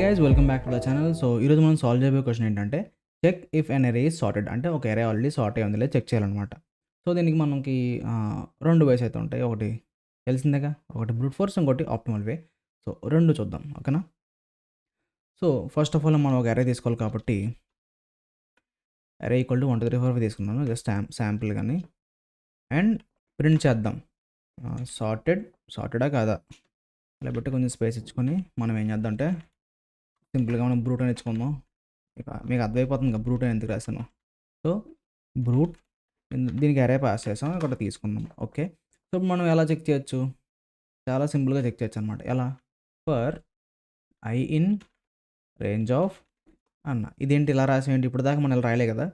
Guys welcome back to the channel. So ఈరోజు మనం solve చేయబోయే క్వశ్చన్ ఏంటంటే చెక్ ఇఫ్ ఎన్ అరే ఈస్ సార్టెడ్. అంటే ఒక అరే ఆల్రెడీ సార్ట్ అయ్యి ఉంది లేదా చెక్ చేయాలన్నమాట. సో దీనికి మనకి రెండు వేస్ అయితే ఉంటాయి. ఒకటి తెలిసిందేగా, ఒకటి బ్రూట్ ఫోర్స్, ఇంకోటి ఆప్టిమల్ వే. సో రెండు చూద్దాం, ఓకేనా. సో ఫస్ట్ ఆఫ్ ఆల్ మనం ఒక అరే తీసుకోవాలి కాబట్టి అరే ఈక్వల్ టు 1 2 3 4 తీసుకున్నాను జస్ట్ శాంపుల్ కానీ, అండ్ ప్రింట్ చేద్దాం సార్టెడా కాదా. లేకపోతే కొంచెం స్పేస్ ఇచ్చుకొని మనం ఏం చేద్దాం అంటే సింపుల్గా మనం బ్రూట్ అని ఇచ్చుకుందాం. ఇక మీకు అర్థమైపోతుంది కదా బ్రూట్ అని ఎందుకు రాశాను. సో బ్రూట్ దీనికి అరే పాస్ చేసాం, ఇక్కడ తీసుకుందాం. ఓకే, సో మనం ఎలా చెక్ చేయొచ్చు? చాలా సింపుల్గా చెక్ చేయొచ్చు అనమాట. ఎలా? For I in range of అన్న. ఇదేంటి ఇలా రాసాం ఏంటి? ఇప్పుడు దాకా మనం ఇలా రాయలే కదా.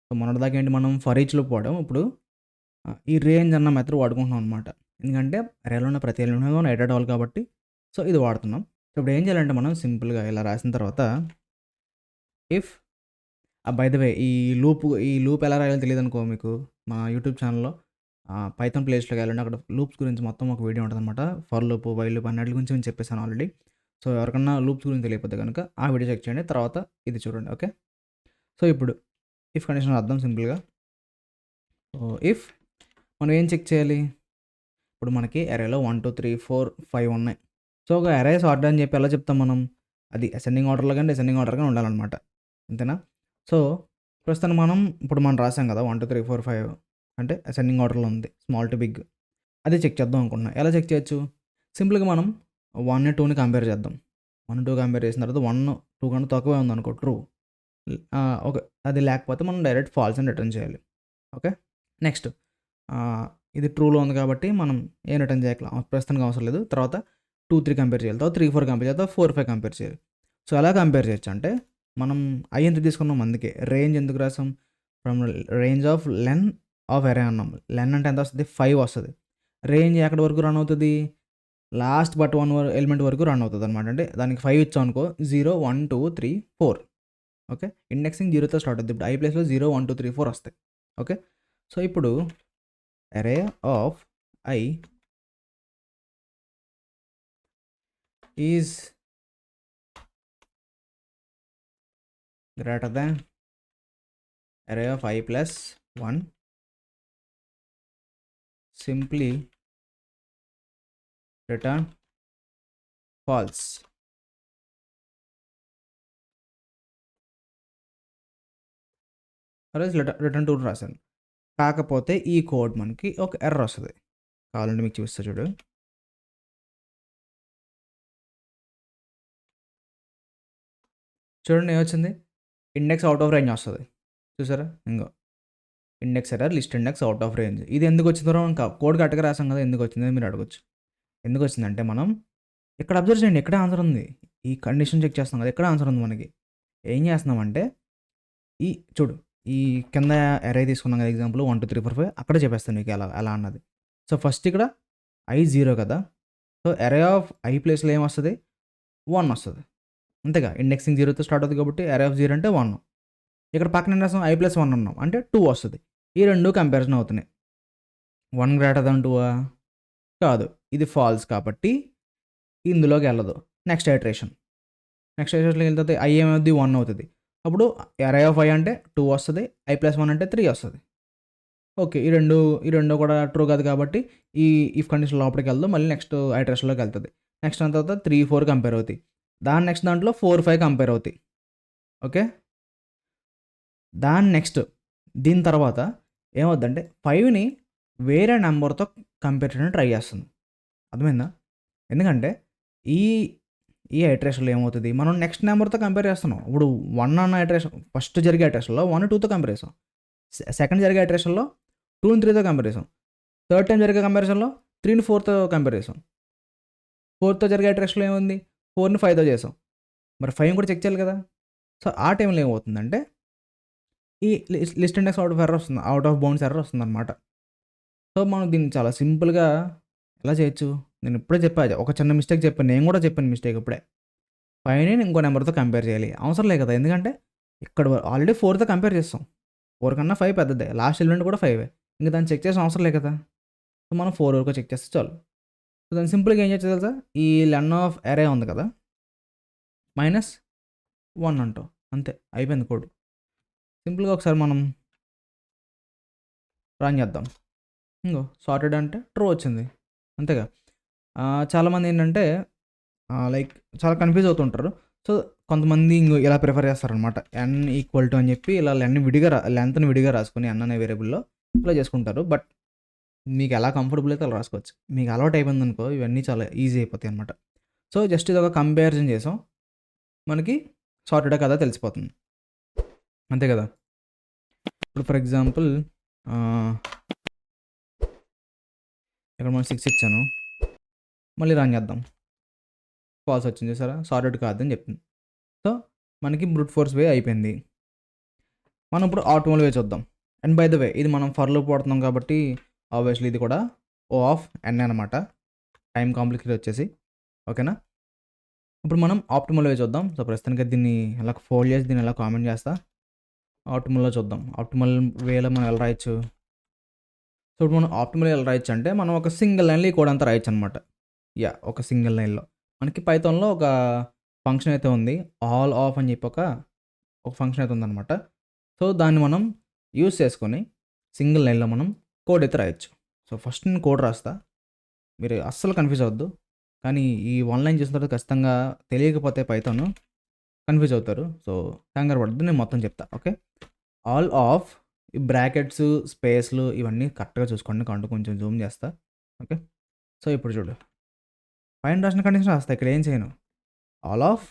సో మొన్నటి దాకా ఏంటి మనం ఫర్ ఈచ్లో పోవడం, ఇప్పుడు ఈ రేంజ్ అన్న మెథడ్ వాడుకుంటున్నాం అనమాట. ఎందుకంటే అరేలో ఉన్న ప్రతి ఎలిమెంట్ మనం ఎడిట్ అవ్వాలి కాబట్టి సో ఇది వాడుతున్నాం. సో ఇప్పుడు ఏం చేయాలంటే మనం సింపుల్గా ఇలా రాసిన తర్వాత ఇఫ్ బై ద వే ఈ లూప్ ఎలా రాయాలో తెలియదు అనుకో మీకు, మా యూట్యూబ్ ఛానల్లో పైథాన్ ప్లేస్లోకి వెళ్ళండి. అక్కడ లూప్స్ గురించి మొత్తం ఒక వీడియో ఉంటుంది అనమాట. ఫర్ లూప్, వైల్ లూప్ అన్నిటి గురించి నేను చెప్పేసాను ఆల్రెడీ. సో ఎవరికన్నా లూప్స్ గురించి తెలియకపోతే కనుక ఆ వీడియో చెక్ చేయండి, తర్వాత ఇది చూడండి. ఓకే, సో ఇప్పుడు ఇఫ్ కండిషన్ అర్థం సింపుల్గా. సో ఇఫ్ మనం ఏం చెక్ చేయాలి? ఇప్పుడు మనకి అరేలో 1 2 3 4 5 ఉన్నాయి. సో ఒక అరే సార్ట్ అని చెప్పి ఎలా చెప్తాం మనం? అది అసెండింగ్ ఆర్డర్లో కానీ డిసెండింగ్ ఆర్డర్ కానీ ఉండాలన్నమాట, అంతేనా? సో ప్రస్తుతం ఇప్పుడు మనం రాసాం కదా 1 2 3 4 5 అంటే అసెండింగ్ ఆర్డర్లో ఉంది, స్మాల్ టు బిగ్. అది చెక్ చేద్దాం అనుకుంటున్నాం. ఎలా చెక్ చేయొచ్చు? సింపుల్గా మనం 1 2ని కంపేర్ చేద్దాం. 1 2 కంపేర్ చేసిన తర్వాత 1 2 కన్నా తక్కువే ఉందనుకో ట్రూ. ఓకే, అది లేకపోతే మనం డైరెక్ట్ ఫాల్స్ అని రిటర్న్ చేయాలి. ఓకే, నెక్స్ట్ ఇది ట్రూలో ఉంది కాబట్టి మనం ఏం రిటర్న్ చేయగలం, ప్రస్తుతానికి అవసరం లేదు. తర్వాత 2 3 కంపేర్ చేయాలి, తర్వాత 3 4 కంపేర్ చేయాలి, తర్వాత 4 5 కంపేర్ చేయాలి. సో ఎలా కంపేర్ చేయొచ్చు అంటే మనం ఐ ఎంత తీసుకున్నాం, అందుకే రేంజ్ ఎందుకు రాసాం? From range of len of అరే అన్నాం. లెన్ అంటే ఎంత వస్తుంది? 5 వస్తుంది. రేంజ్ ఎక్కడి వరకు రన్ అవుతుంది? లాస్ట్ బట్ 1 ఎలిమెంట్ వరకు రన్ అవుతుంది అనమాట. అంటే దానికి 5 ఇచ్చాం అనుకో, 0 1 2 3 4. ఓకే, ఇండెక్సింగ్ 0తో స్టార్ట్ అవుతుంది. ఇప్పుడు ఐ ప్లేస్లో 0 1 2 3 4 వస్తాయి. ఓకే, సో ఇప్పుడు array of I is greater than array of I plus 1, simply return false. Return 2 రాశాను. కాకపోతే ఈ కోడ్ మనకి ఒక ఎర్రర్ వస్తుంది. కావాలంటే మీకు చూస్తా చూడు. చూడండి ఏమొచ్చింది? ఇండెక్స్ అవుట్ ఆఫ్ రేంజ్ వస్తుంది, చూసారా? ఇంకో index error, list index out of range. ఇది ఎందుకు వచ్చిందో ఇంకా కోడ్ కరెక్ట్గా రాసాం కదా, ఎందుకు వచ్చిందని మీరు అడగచ్చు. ఎందుకు వచ్చిందంటే మనం ఇక్కడ అబ్జర్వ్ చేయండి, ఎక్కడే ఆన్సర్ ఉంది. ఈ కండిషన్ చెక్ చేస్తాం కదా, ఎక్కడ ఆన్సర్ ఉంది మనకి. ఏం చేస్తున్నామంటే ఈ చూడు, ఈ కింద అరే తీసుకున్నాం కదా ఎగ్జాంపుల్ 1 2 3 4 5, అక్కడ చెప్పేస్తాను మీకు ఎలా అన్నది. సో ఫస్ట్ ఇక్కడ ఐ 0 కదా, సో అరే ఆఫ్ ఐ ప్లేస్లో ఏం వస్తుంది? 1 వస్తుంది, అంతేగా. ఇండెక్సింగ్ 0తో స్టార్ట్ అవుతుంది కాబట్టి అరే ఆఫ్ 0 అంటే 1. ఇక్కడ పక్కన రాసాం ఐ ప్లస్ 1 ఉన్నాం అంటే 2 వస్తుంది. ఈ రెండు కంపారిజన్ అవుతున్నాయి. 1 గ్రేటర్ దాన్ 2 కాదు, ఇది ఫాల్స్ కాబట్టి ఇందులోకి వెళ్ళదు. నెక్స్ట్ ఐటరేషన్లోకి వెళ్తే ఐ ఏమవుతుంది? 1 అవుతుంది. అప్పుడు అరే ఆఫ్ ఐ అంటే 2 వస్తుంది, ఐ ప్లస్ 1 అంటే 3 వస్తుంది. ఓకే, ఈ రెండు కూడా ట్రూ కాదు కాబట్టి ఈ ఇఫ్ కండిషన్ లోపలికి వెళ్దాం, మళ్ళీ నెక్స్ట్ ఐటరేషన్లోకి వెళ్తుంది. నెక్స్ట్ దాని తర్వాత 3 4 కంపేర్ అవుతాయి, దాని నెక్స్ట్ దాంట్లో 4 5 కంపేర్ అవుతాయి. ఓకే, నెక్స్ట్ దీని తర్వాత ఏమవుద్దంటే 5ని వేరే నెంబర్తో కంపేర్ చేయడానికి ట్రై చేస్తుంది. అర్థమైందా? ఎందుకంటే ఈ ఐటరేషన్లో ఏమవుతుంది, మనం నెక్స్ట్ నెంబర్తో కంపేర్ చేస్తున్నాం. ఇప్పుడు 1 అన్న ఐటరేషన్ ఫస్ట్ జరిగే ఐటరేషన్లో 1 2తో కంపేర్ చేసాం, సెకండ్ జరిగే ఐటరేషన్లో 2 3తో కంపేర్ చేసాం, థర్డ్ టైం జరిగే కంపారిజన్లో 3 4తో కంపేర్ చేసాం, ఫోర్త్తో జరిగే ఐటరేషన్లో ఏముంది? 4ని 5తో చేసాం. మరి 5 కూడా చెక్ చేయాలి కదా. సో ఆ టైంలో ఏమవుతుందంటే ఈ list index out of error వస్తుంది, అవుట్ ఆఫ్ బౌండ్స్ ఎర్రర్ వస్తుంది అనమాట. సో మనం దీన్ని చాలా సింపుల్గా ఎలా చేయొచ్చు? నేను ఇప్పుడే చెప్పాను, ఒక చిన్న మిస్టేక్ చెప్పాను, నేను కూడా చెప్పాను మిస్టేక్ ఇప్పుడే. 5ని ఇంకో నెంబర్తో కంపేర్ చేయాలి, అవసరం లేదు కదా, ఎందుకంటే ఇక్కడ ఆల్రెడీ 4తో కంపేర్ చేస్తాం. 4 కన్నా 5 పెద్దదే, లాస్ట్ ఎలిమెంట్ కూడా 5. ఇంకా దాన్ని చెక్ చేసిన అవసరం లేదు కదా. సో మనం 4 వరకు చెక్ చేస్తే చాలు. సో దాన్ని సింపుల్గా ఏం చేయొచ్చు తెలుసా? ఈ లెన్ ఆఫ్ అరే ఉంది కదా, మైనస్ 1 అంటావు. అంతే అయిపోయింది కోడ్. సింపుల్‌గా ఒకసారి మనం రన్ చేద్దాం. ఇంగో సార్టెడ్ అంటే ట్రూ వచ్చింది. అంతేగా. చాలామంది ఏంటంటే లైక్ చాలా కన్‌ఫ్యూజ్ అవుతుంటారు. సో, కొంతమంది ఇంగో ఇలా ప్రిఫర్ చేస్తారనమాట. n అని చెప్పి ఇలా లెంగ్త్‌ని విడిగా రాసుకొని n అనే వేరియబుల్‌లో ఇలా చేసుకుంటారు. బట్ మీకు ఎలా కంఫర్టబుల్ అయితే అలా రాసుకోవచ్చు. మీకు అలవాటు అయిపోయిందనుకో ఇవన్నీ చాలా ఈజీ అయిపోతాయి అనమాట. సో, జస్ట్ ఇదొక కంపారిజన్ చేసాం. మనకి సార్టెడా కాదా తెలిసిపోతుంది. అంతే కదా! ఇప్పుడు ఫర్ ఎగ్జాంపుల్ ఇక్కడ మనం 6 ఇచ్చాను. మళ్ళీ రన్ చేద్దాం. ఫాల్స్ వచ్చింది చూసారా? సార్టెడ్ కాదని చెప్పింది. సో, మనకి బ్రూట్ ఫోర్స్ వే అయిపోయింది. మనం ఇప్పుడు ఆప్టిమల్ వే చూద్దాం. అండ్ బై ద వే ఇది మనం ఫర్ లూప్ వాడుతున్నాం కాబట్టి ఆబ్వియస్లీ ఇది కూడా O ఆఫ్ n అనమాట. టైం కాంప్లెక్సిటీ వచ్చేసి. ఓకేనా? ఇప్పుడు మనం ఆప్టిమల్ వే చూద్దాం. సో, ప్రస్తుతానికి దీన్ని ఇలా ఫోల్డ్ చేసి దీన్ని ఇలా కామెంట్ చేస్తా. ఆప్టిమల్‌లో చూద్దాం. ఆప్టిమల్ వేలో మనం ఎలా రాయొచ్చు? సో, ఇప్పుడు మనం ఆప్టిమల్ ఎలా రాయొచ్చు అంటే మనం ఒక సింగిల్ లైన్‌లో ఈ కోడ్ అంతా రాయొచ్చు అనమాట. ఒక సింగిల్ లైన్‌లో. మనకి పైథాన్‌లో ఒక ఫంక్షన్ అయితే ఉంది. ఆల్ ఆఫ్ అని చెప్పి ఒక ఫంక్షన్ అయితే ఉందనమాట. సో, దాన్ని మనం యూజ్ చేసుకొని సింగిల్ లైన్‌లో మనం కోడ్ అయితే రాయొచ్చు. సో, ఫస్ట్ నేను కోడ్ రాస్తా. మీరు అస్సలు కన్‌ఫ్యూజ్ అవ్వద్దు. కానీ ఈ వన్ లైన్ చూసిన తర్వాత ఖచ్చితంగా తెలియకపోతే పైథాన్ కన్‌ఫ్యూజ్ అవుతారు. సో, కంగారు పడొద్దు. నేను మొత్తం చెప్తా. ఓకే. ఆల్ ఆఫ్ ఈ బ్రాకెట్స్, స్పేస్‌లు ఇవన్నీ కరెక్ట్‌గా చూసుకోండి. కంటూ కొంచెం జూమ్ చేస్తా. ఓకే. సో, ఇప్పుడు చూడు. పైన రాసిన కండిషన్ రాస్తా. ఇక్కడ ఏం చేయను. All of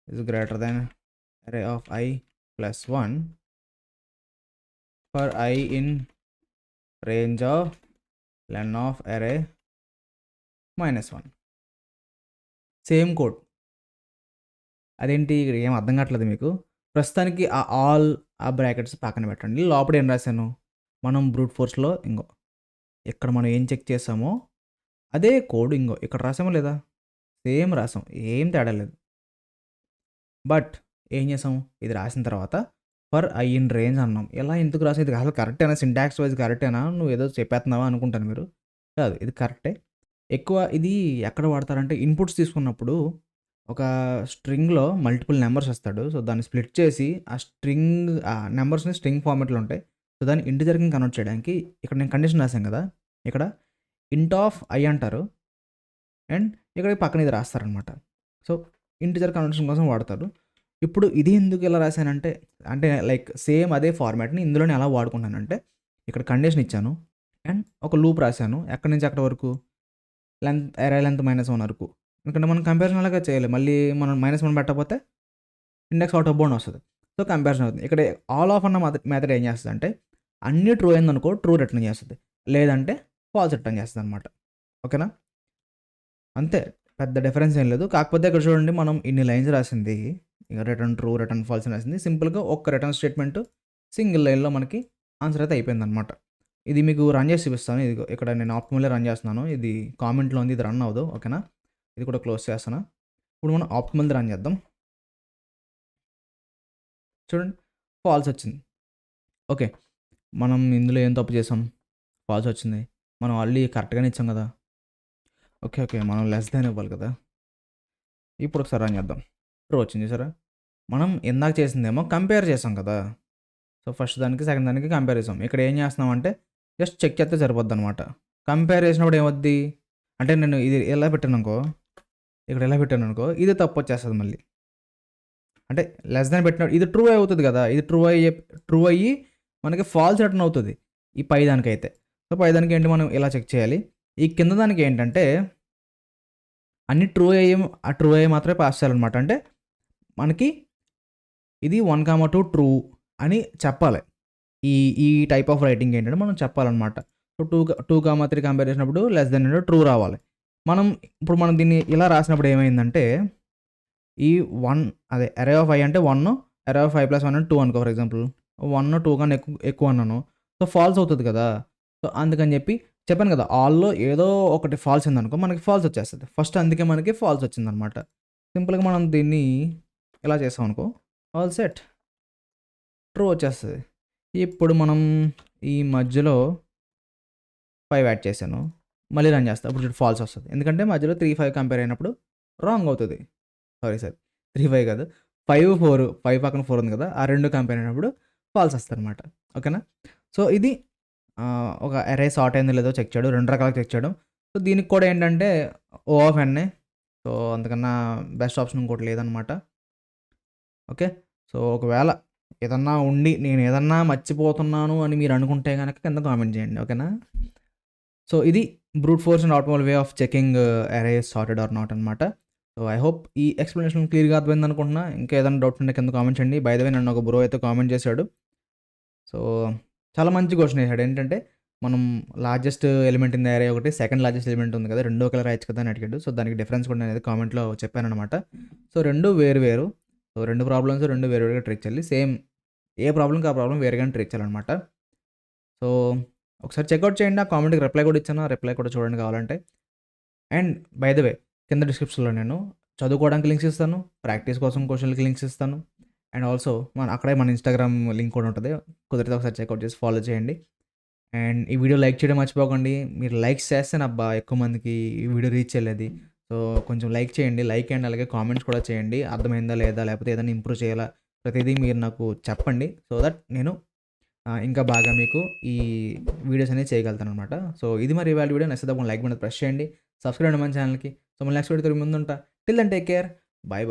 is greater than array of I plus 1 for I in range of len of array -1. Same code. అదేంటి ఇక్కడ ఏం అర్థం కావట్లేదు మీకు? ప్రస్తుతానికి ఆ బ్రాకెట్స్ పక్కన పెట్టండి. లోపల ఏం రాశాను? మనం బ్రూట్ ఫోర్స్‌లో ఇక్కడ మనం ఏం చెక్ చేసామో అదే కోడ్ ఇక్కడ రాసామా లేదా? సేమ్ రాసాం. ఏం తేడా లేదు. బట్ ఏం చేసాం? ఇది రాసిన తర్వాత ఫర్ I ఇన్ రేంజ్ అన్నాం. ఇలా ఎందుకు రాసాం? ఇది అసలు కరెక్టేనా? సింటాక్స్ వైజ్ కరెక్టేనా? నువ్వు ఏదో చెప్పేస్తున్నావా అనుకుంటాను మీరు. కాదు, ఇది కరెక్టే. ఎక్కువ ఇది ఎక్కడ వాడతారంటే ఇన్పుట్స్ తీసుకున్నప్పుడు ఒక స్ట్రింగ్‌లో మల్టిపుల్ నంబర్స్ ఇస్తాడు. సో, దాన్ని స్ప్లిట్ చేసి ఆ నంబర్స్‌ని స్ట్రింగ్ ఫార్మాట్‌లో ఉంటాయి. సో, దాన్ని ఇంటిజర్‌కి కన్వర్ట్ చేయడానికి ఇక్కడ నేను కండిషన్ రాశాను కదా! ఇక్కడ ఇంట్ ఆఫ్ I అంటారు. అండ్ ఇక్కడ పక్కన ఇది రాస్తారనమాట. సో, ఇంటిజర్ కన్వర్షన్ కోసం వాడతారు. ఇప్పుడు ఇది ఎందుకు ఇలా రాశానంటే అంటే లైక్ సేమ్ అదే ఫార్మాట్‌ని ఇందులోనే ఎలా వాడుకుంటానంటే ఇక్కడ కండిషన్ ఇచ్చాను. అండ్ ఒక లూప్ రాశాను. ఎక్కడి నుంచి ఎక్కడి వరకు? అరే లెంత్ -1 వరకు. ఎందుకంటే మనం కంపారిజన్ అలాగే చేయాలి. మళ్ళీ మనం -1 పెట్టకపోతే ఇండెక్స్ అవుట్ ఆఫ్ బౌండ్ వస్తది. సో, కంపారిజన్ అవుతుంది. ఇక్కడ ఆల్ ఆఫ్ అన్న మెథడ్ ఏం చేస్తదంటే అన్నీ ట్రూ అయిందనుకో ట్రూ రిటర్న్ చేస్తది. లేదంటే ఫాల్స్ రిటర్న్ చేస్తదనమాట. ఓకేనా? అంతే. పెద్ద డిఫరెన్స్ ఏం లేదు. కాకపోతే ఇక్కడ చూడండి మనం ఇన్ని లైన్స్ రాసింది ఇక రిటర్న్ ట్రూ, రిటర్న్ ఫాల్స్ అని రాసింది. సింపుల్‌గా ఒక్క రిటర్న్ స్టేట్మెంట్ సింగిల్ లైన్‌లో మనకి ఆన్సర్ అయితే అయిపోయిందనమాట. ఇది మీకు రన్ చేసి చూపిస్తాను. ఇదిగో ఇక్కడ నేను ఆప్టిమల్లే రన్ చేస్తున్నాను. ఇది కామెంట్‌లో ఉంది. ఇది రన్ అవ్వదు. ఓకేనా? ఇది కూడా క్లోజ్ చేస్తున్నా. ఇప్పుడు మనం ఆప్టిమల్‌ది రన్ చేద్దాం. చూడండి ఫాల్స్ వచ్చింది. ఓకే. మనం ఇందులో ఏం తప్పు చేసాం? ఫాల్స్ వచ్చింది. మనం ఆల్రెడీ కరెక్ట్‌గానే ఇచ్చాం కదా! ఓకే. మనం లెస్ దాన్ ఇవ్వాలి కదా! ఇప్పుడు ఒకసారి రన్ చేద్దాం. ట్రూ వచ్చింది చూసారా? మనం ఇందాక చేసిందేమో కంపేర్ చేసాం కదా! సో, ఫస్ట్ దానికి, సెకండ్ దానికి కంపేర్ చేసాం. ఇక్కడ ఏం చేస్తున్నామంటే జస్ట్ చెక్ చేస్తే సరిపోద్దనమాట. కంపేర్ చేసినప్పుడు ఏమవుద్ది? అంటే నేను ఇది ఇలా పెట్టాననుకో, ఇక్కడ ఇలా పెట్టాననుకో, ఇది తప్పొచ్చేస్తది మళ్ళీ. అంటే లెస్ దాన్ పెట్టినప్పుడు ఇది ట్రూ అవుతది కదా! ఇది ట్రూ అయ్యి మనకి ఫాల్స్ రిటర్న్ అవుతది. ఈ పై దానికైతే. సో, పై దానికి ఏంటి మనం ఇలా చెక్ చేయాలి. ఈ కింద దానికి ఏంటంటే అన్ని ట్రూ అయ్యి మాత్రమే పాస్ చేయాలనమాట. అంటే మనకి ఇది 1, 2 ట్రూ అని చెప్పాలి. ఈ ఈ టైప్ ఆఫ్ రైటింగ్ ఏంటంటే మనం చెప్పాలనమాట. సో, 2, 3 కంపేర్ చేసినప్పుడు లెస్ దాన్ ట్రూ రావాలి. ఇప్పుడు మనం దీన్ని ఇలా రాసినప్పుడు ఏమైందంటే ఈ 1 అదే అరే ఆఫ్ I అంటే 1, అరే ఆఫ్ I ప్లస్ 1 అంటే 2 అనుకో ఫర్ ఎగ్జాంపుల్. 1, 2 కన్నా ఎక్కువ అన్నాను. సో, ఫాల్స్ అవుతది కదా! సో, అందుకని చెప్పి చెప్పాను కదా! ఆల్‌లో ఏదో ఒకటి ఫాల్స్ ఉందనుకో మనకి ఫాల్స్ వచ్చేస్తది. ఫస్ట్ అందుకే మనకి ఫాల్స్ వచ్చిందనమాట. సింపుల్‌గా మనం దీన్ని ఇలా చేసామనుకో ఆల్ సెట్ ట్రూ వచ్చేస్తది. ఇప్పుడు మనం ఈ మధ్యలో 5 యాడ్ చేశాను. మళ్ళీ రన్ చేస్తా. ఇప్పుడు ఫాల్స్ వస్తది. ఎందుకంటే మధ్యలో 3, 5 కంపేర్ అయినప్పుడు రాంగ్ అవుతది. సారీ. 3, 5 కాదు. 5, 4 5 పక్కన 4 ఉంది కదా! ఆ 2 కంపేర్ అయినప్పుడు ఫాల్స్ వస్తదనమాట. ఓకేనా? సో, ఇది ఒక అరే సార్ట్ అయిందో లేదో చెక్ చేయడం. 2 రకాలుగా చెక్ చేయడం. సో, దీనికి కూడా ఏంటంటే ఓ ఆఫ్ ఎన్నే. సో, అంతకన్నా బెస్ట్ ఆప్షన్ ఇంకోటి లేదనమాట. ఓకే. సో, ఒకవేళ ఏదన్నా ఉండి నేను ఏదన్నా మర్చిపోతున్నాను అని మీరు అనుకుంటే గనక కింద కామెంట్ చేయండి. ఓకేనా? సో, ఇది brute force and optimal way of checking అరే సార్టెడ్ ఆర్ నాట్ అనమాట. సో, ఐ హోప్ ఈ ఎక్స్‌ప్లనేషన్ క్లియర్‌గా అర్థమైంది అనుకుంటున్నా. ఇంకా ఏదైనా డౌట్స్ ఉంటే కింద కామెంట్ చేయండి. బై ద వే నన్ను ఒక బ్రో అయితే కామెంట్ చేశాడు. సో, చాలా మంచి క్వెషన్ ఏసాడు. ఏంటంటే, మనం లార్జెస్ట్ ఎలిమెంట్ ఇన్ ద అరే ఒకటి, సెకండ్ లార్జెస్ట్ ఎలిమెంట్ ఉంది కదా! రెండూ ఒకేలా రాయొచ్చు కదా! అని అడిగాడు. సో, దానికి డిఫరెన్స్ కూడా నేనైతే కామెంట్‌లో చెప్పాననమాట. సో, 2 వేరు వేరు. సో, 2 ప్రాబ్లమ్స్ 2 వేరు వేరుగా ట్రీట్ చేయాలి. సేమ్ ఏ ప్రాబ్లమ్‌కి ఆ ప్రాబ్లమ్ వేరుగానే ట్రీట్ చేయాలనమాట. సో, ఒకసారి చెక్‌ఔట్ చేయండి. ఆ కామెంట్‌కి రిప్లై కూడా ఇచ్చాను. ఆ రిప్లై కూడా చూడండి కావాలంటే. అండ్ బై ద వే కింద డిస్క్రిప్షన్‌లో నేను చదువుకోవడానికి లింక్స్ ఇస్తాను. ప్రాక్టీస్ కోసం క్వెషన్‌లకి లింక్స్ ఇస్తాను. అండ్ ఆల్సో అక్కడే మన ఇన్‌స్టాగ్రామ్ లింక్ కూడా ఉంటది. కుదిరితే ఒకసారి చెక్‌ఔట్ చేసి ఫాలో చేయండి. అండ్ ఈ వీడియో లైక్ చేయడం మర్చిపోకండి. మీరు లైక్స్ చేస్తేనే అబ్బా ఎక్కువ మందికి ఈ వీడియో రీచ్ అయ్యేది. సో, కొంచెం లైక్ చేయండి. లైక్ అండ్ అలాగే కామెంట్స్ కూడా చేయండి. అర్థమైందా లేదా? లేకపోతే ఏదైనా ఇంప్రూవ్ చేయాలా? ప్రతిదీ మీరు నాకు చెప్పండి. సో దట్ నేను ఇంకా బాగా మీకు ఈ వీడియోస్ అనేవి చేయగలుగుతాననమాట. సో, ఇది మరి ఇవాళ వీడియో. నచ్చితే తప్పకుండా లైక్ బటన్ ప్రెస్ చేయండి. సబ్స్క్రైబ్ అవ్వండి మన ఛానల్‌కి. సో, మళ్ళీ నెక్స్ట్ వీడియోతో మీ ముందుంటా. Till then take care. By.